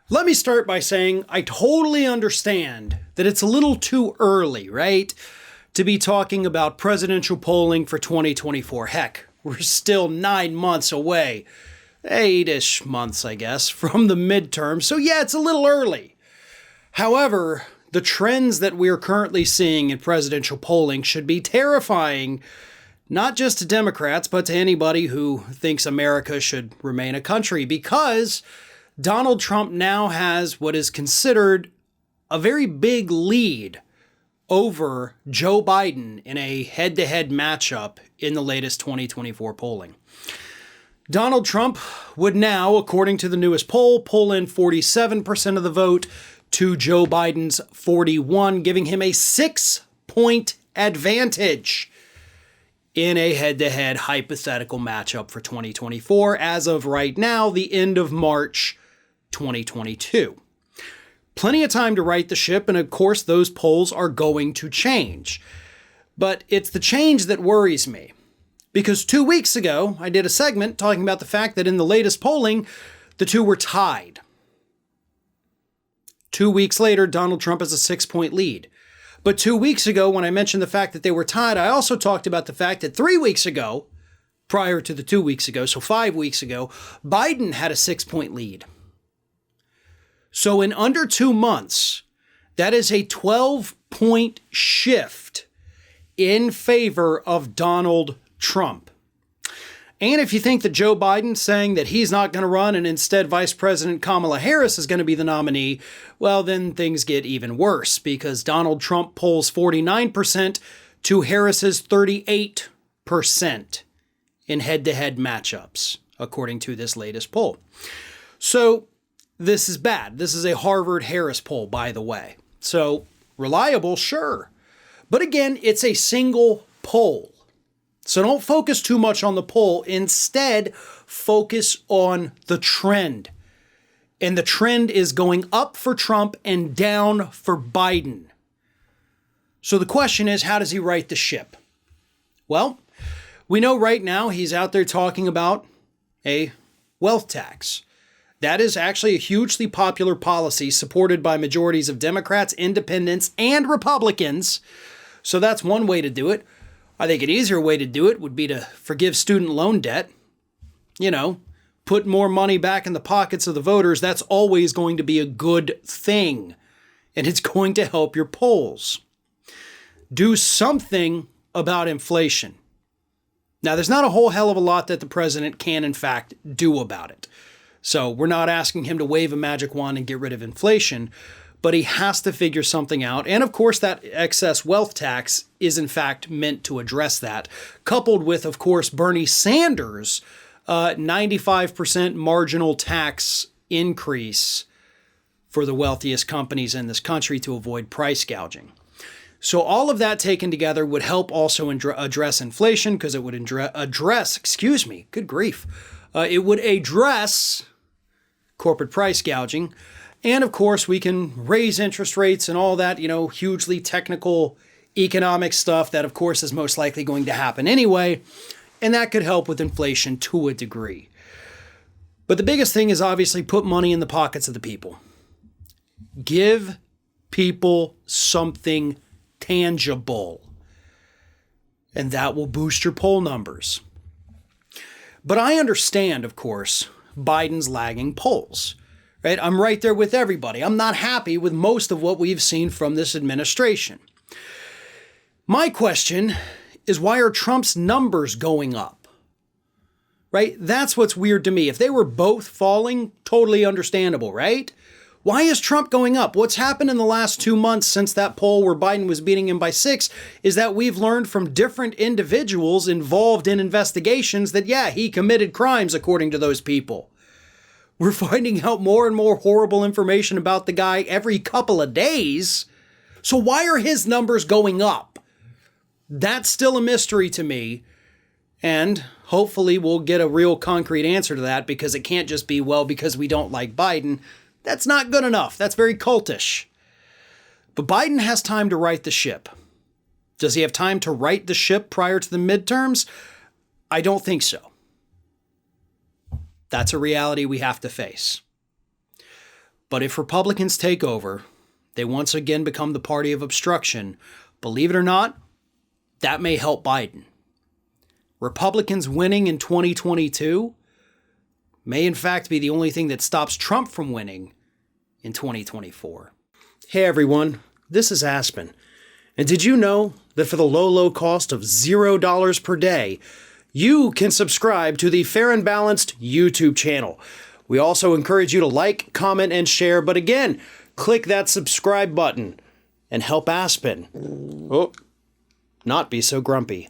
Let me start by saying I totally understand that it's a little too early, right, to be talking about presidential polling for 2024. Heck, we're still 9 months away, 8-ish months, I guess, from the midterm. So yeah, it's a little early. However, the trends that we're currently seeing in presidential polling should be terrifying, not just to Democrats, but to anybody who thinks America should remain a country, because Donald Trump now has what is considered a very big lead over Joe Biden in a head-to-head matchup in the latest 2024 polling. Donald Trump would now, according to the newest poll, pull in 47% of the vote to Joe Biden's 41, giving him a 6-point advantage in a head-to-head hypothetical matchup for 2024 as of right now, the end of March 2022. Plenty of time to right the ship, and of course those polls are going to change. But it's the change that worries me. Because 2 weeks ago, I did a segment talking about the fact that in the latest polling, the two were tied. 2 weeks later, Donald Trump has a 6-point lead. But 2 weeks ago, when I mentioned the fact that they were tied, I also talked about the fact that 3 weeks ago, prior to the 2 weeks ago, so 5 weeks ago, Biden had a 6-point lead. So in under 2 months, that is a 12-point shift in favor of Donald Trump. And if you think that Joe Biden saying that he's not going to run and instead Vice President Kamala Harris is going to be the nominee, well, then things get even worse because Donald Trump polls 49% to Harris's 38% in head-to-head matchups, according to this latest poll. So this is bad. This is a Harvard-Harris poll, by the way. So reliable, sure. But again, it's a single poll. So don't focus too much on the poll. Instead, focus on the trend. And the trend is going up for Trump and down for Biden. So the question is, how does he right the ship? Well, we know right now he's out there talking about a wealth tax. That is actually a hugely popular policy supported by majorities of Democrats, independents, and Republicans. So that's one way to do it. I think an easier way to do it would be to forgive student loan debt. You know, put more money back in the pockets of the voters. That's always going to be a good thing. And it's going to help your polls. Do something about inflation. Now, there's not a whole hell of a lot that the president can, in fact, do about it. So we're not asking him to wave a magic wand and get rid of inflation, but he has to figure something out. And of course, that excess wealth tax is in fact meant to address that, coupled with, of course, Bernie Sanders' 95% marginal tax increase for the wealthiest companies in this country to avoid price gouging. So all of that taken together would help also address inflation because it would address, good grief, it would address corporate price gouging. And of course, we can raise interest rates and all that, hugely technical economic stuff that, of course, is most likely going to happen anyway. And that could help with inflation to a degree. But the biggest thing is obviously put money in the pockets of the people. Give people something tangible. And that will boost your poll numbers. But I understand, of course, Biden's lagging polls. Right? I'm right there with everybody. I'm not happy with most of what we've seen from this administration. My question is, why are Trump's numbers going up? Right? That's what's weird to me. If they were both falling, totally understandable, right? Why is Trump going up? What's happened in the last 2 months since that poll where Biden was beating him by 6 is that we've learned from different individuals involved in investigations that, yeah, he committed crimes according to those people. We're finding out more and more horrible information about the guy every couple of days. So why are his numbers going up? That's still a mystery to me. And hopefully we'll get a real concrete answer to that, because it can't just be, well, because we don't like Biden. That's not good enough. That's very cultish. But Biden has time to right the ship. Does he have time to right the ship prior to the midterms? I don't think so. That's a reality we have to face. But if Republicans take over, they once again become the party of obstruction. Believe it or not, that may help Biden. Republicans winning in 2022 may in fact be the only thing that stops Trump from winning in 2024. Hey everyone, this is Aspen. And did you know that for the low cost of $0 per day, you can subscribe to the Fair and Balanced YouTube channel? We also encourage you to like, comment, and share. But again, click that subscribe button and help Aspen not be so grumpy.